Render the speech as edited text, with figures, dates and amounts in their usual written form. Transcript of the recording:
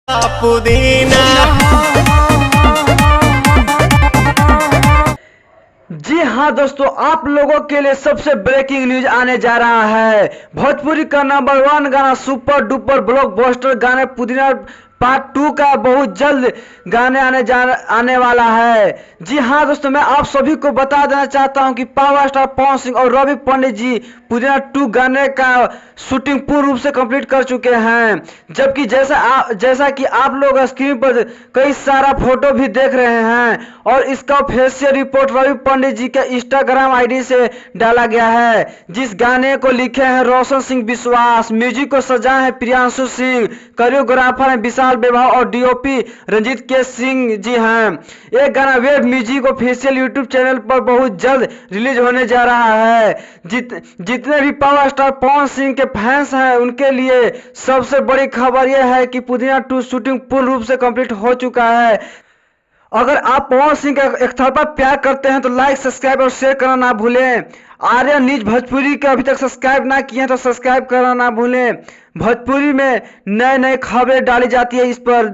पुदीना। जी हाँ दोस्तों, आप लोगों के लिए सबसे ब्रेकिंग न्यूज आने जा रहा है। भोजपुरी का नंबर 1 गाना, सुपर डुपर ब्लॉकबस्टर गाने पुदीना पार्ट 2 का बहुत जल्द गाने आने वाला है। जी हाँ दोस्तों, मैं आप सभी को बता देना चाहता हूं कि पावर स्टार पवन सिंह और रवि पंडित जी पुदीना 2 गाने का शूटिंग पूर्ण रूप से कंप्लीट कर चुके हैं। जबकि जैसा कि आप लोग स्क्रीन पर कई सारा फोटो भी देख रहे हैं और इसका ऑफिशियल रिपोर्ट रवि पंडित जी के इंस्टाग्राम आईडी से डाला गया है। जिस गाने को लिखे हैं रोशन सिंह विश्वास, म्यूजिक को सजाए हैं प्रियांशु सिंह, कोरियोग्राफर हैं विशाल वैभव और डीओपी रंजीत के सिंह जी हैं। ये गाना web music official YouTube channel पर बहुत जल्द रिलीज होने जा रहा है। जितने भी पावर स्टार पवन सिंह के फैंस हैं उनके लिए सबसे बड़ी खबर यह है कि पुदीना 2 शूटिंग पूर्ण रूप से कंप्लीट हो चुका है। अगर आप पवन सिंह का एक तरफा प्यार करते हैं तो लाइक, सब्सक्राइब और शेयर करना ना भूलें। आर्यन न्यूज भोजपुरी का अभी तक सब्सक्राइब ना किए हैं तो सब्सक्राइब करना ना भूलें। भोजपुरी में नए नए खबरें डाली जाती है, इस पर